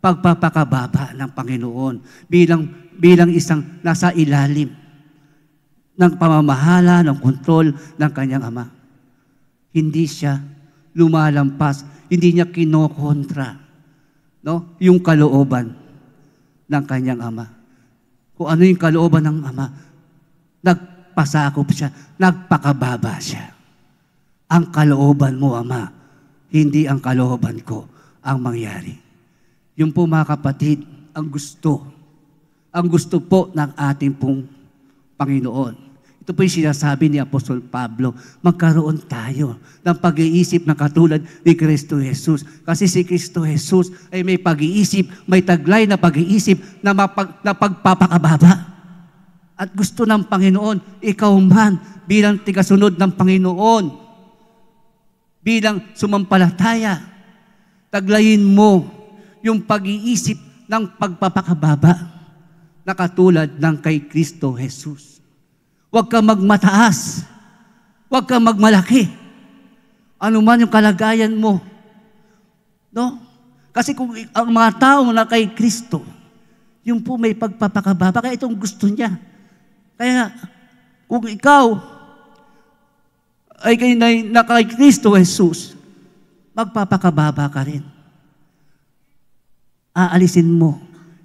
Pagpapakababa ng Panginoon bilang isang nasa ilalim ng pamamahala, ng kontrol ng kanyang Ama. Hindi siya lumalampas, hindi niya kinokontra, no? Yung kalooban ng kanyang Ama. Kung ano yung kalooban ng Ama, nagpasakop siya, nagpakababa siya. Ang kalooban mo, Ama, hindi ang kalooban ko ang mangyari. Yung po mga kapatid, ang gusto po ng ating pong Panginoon. Ito po yung sinasabi ni Apostol Pablo, magkaroon tayo ng pag-iisip na katulad ni Kristo Jesus. Kasi si Kristo Jesus ay may pag-iisip, may taglay na pag-iisip na pagpapakababa. At gusto ng Panginoon, ikaw man bilang tigasunod ng Panginoon, bilang sumampalataya, taglayin mo yung pag-iisip ng pagpapakababa na katulad ng kay Kristo Jesus. Huwag kang magmataas. Huwag kang magmalaki. Ano man yung kalagayan mo. No? Kasi kung ang mga tao na kay Kristo, yung po may pagpapakababa, kaya itong gusto niya. Kaya kung ikaw ay na kay Kristo Jesus, magpapakababa ka rin. Aalisin mo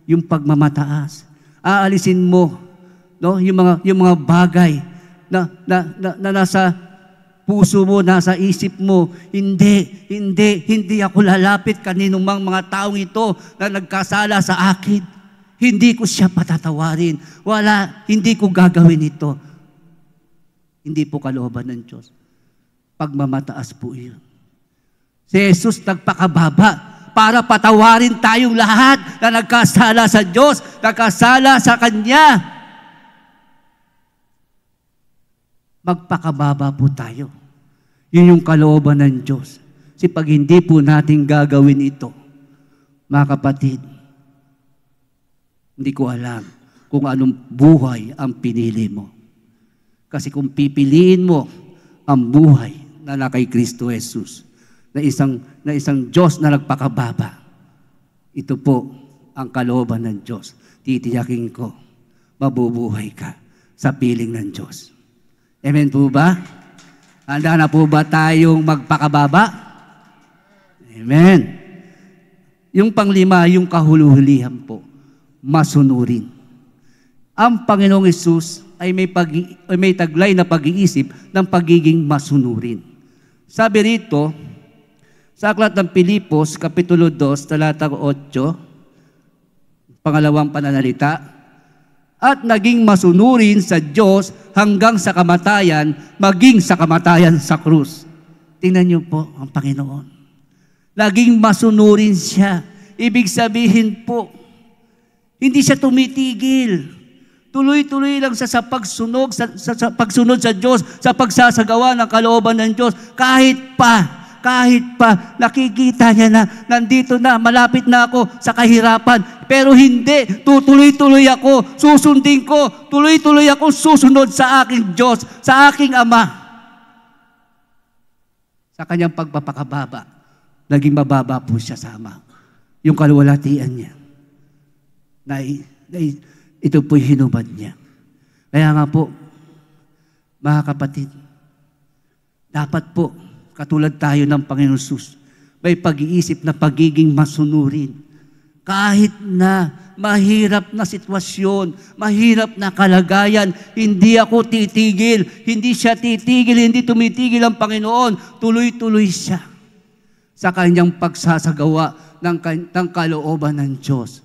yung pagmamataas. Aalisin mo, no, yung mga bagay na nasa puso mo, nasa isip mo. Hindi ako lalapit kaninong mga taong ito na nagkasala sa akin. Hindi ko siya patatawarin. Hindi ko gagawin ito. Hindi po kalooban ng Diyos. Pagmamataas po iyon. Si Jesus nagpakababa para patawarin tayong lahat na nagkasala sa Diyos, nagkasala sa Kanya. Magpakababa po tayo. Yun yung kalooban ng Diyos. Kasi pag hindi po natin gagawin ito, mga kapatid, hindi ko alam kung anong buhay ang pinili mo. Kasi kung pipiliin mo ang buhay na kay Kristo Jesus, na isang Diyos na nagpakababa, Ito po ang kalooban ng Diyos. Titiyakin ko, mabubuhay ka sa piling ng Diyos. Amen po ba? Handa na po ba tayong magpakababa? Amen. Yung panglima, yung kahuluhulihan po, masunurin. Ang Panginoong Hesus ay may taglay na pag-iisip ng pagiging masunurin. Sabi rito, sa aklat ng Pilipos, Kapitulo 2, talata 8, pangalawang pananalita, at naging masunurin sa Diyos hanggang sa kamatayan, maging sa kamatayan sa krus. Tingnan niyo po ang Panginoon. Naging masunurin siya. Ibig sabihin po, hindi siya tumitigil. Tuloy-tuloy lang sa pagsunod sa Diyos, sa pagsasagawa ng kalooban ng Diyos, kahit pa nakikita niya na nandito na, malapit na ako sa kahirapan. Pero hindi, tutuloy-tuloy ako, susundin ko, tuloy-tuloy ako susunod sa aking Diyos, sa aking Ama. Sa kanyang pagpapakababa, naging mababa po siya sa Ama. Yung kaluwalhatian niya, ito po'y hinubad niya. Kaya nga po, mga kapatid, dapat po, katulad tayo ng Panginoon Hesus, may pag-iisip na pagiging masunurin. Kahit na mahirap na sitwasyon, mahirap na kalagayan, hindi ako titigil, hindi siya titigil, hindi tumitigil ang Panginoon. Tuloy-tuloy siya sa kanyang pagsasagawa ng kalooban ng Diyos.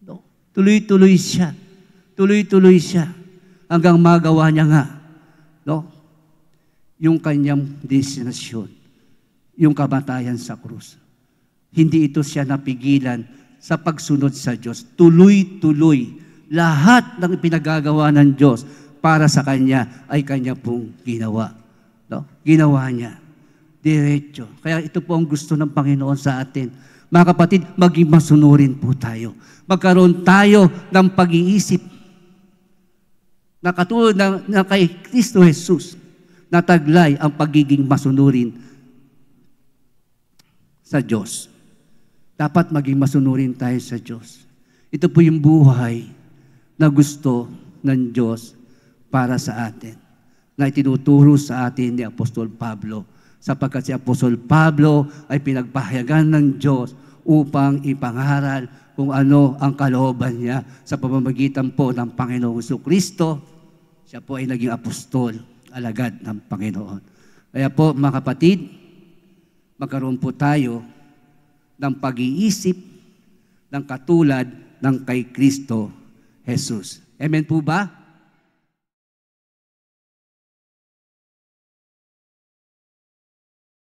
No? Tuloy-tuloy siya. Tuloy-tuloy siya hanggang magawa niya nga. No? Yung kanyang destinasyon, yung kamatayan sa krus. Hindi ito siya napigilan sa pagsunod sa Diyos. Tuloy-tuloy. Lahat ng pinagagawa ng Diyos para sa Kanya ay Kanya pong ginawa. No? Ginawa niya. Diretso. Kaya ito po ang gusto ng Panginoon sa atin. Mga kapatid, maging masunurin po tayo. Magkaroon tayo ng pag-iisip na katulad na kay Kristo Jesus, nataglay ang pagiging masunurin sa Diyos. Dapat maging masunurin tayo sa Diyos. Ito po yung buhay na gusto ng Diyos para sa atin, na itinuturo sa atin ni Apostol Pablo, sapagkat si Apostol Pablo ay pinagpahayagan ng Diyos upang ipangaral kung ano ang kalooban niya sa pamamagitan po ng Panginoong Jesucristo. Siya po ay naging apostol, alagad ng Panginoon. Kaya po, mga kapatid, magkaroon po tayo ng pag-iisip ng katulad ng kay Kristo Jesus. Amen po ba?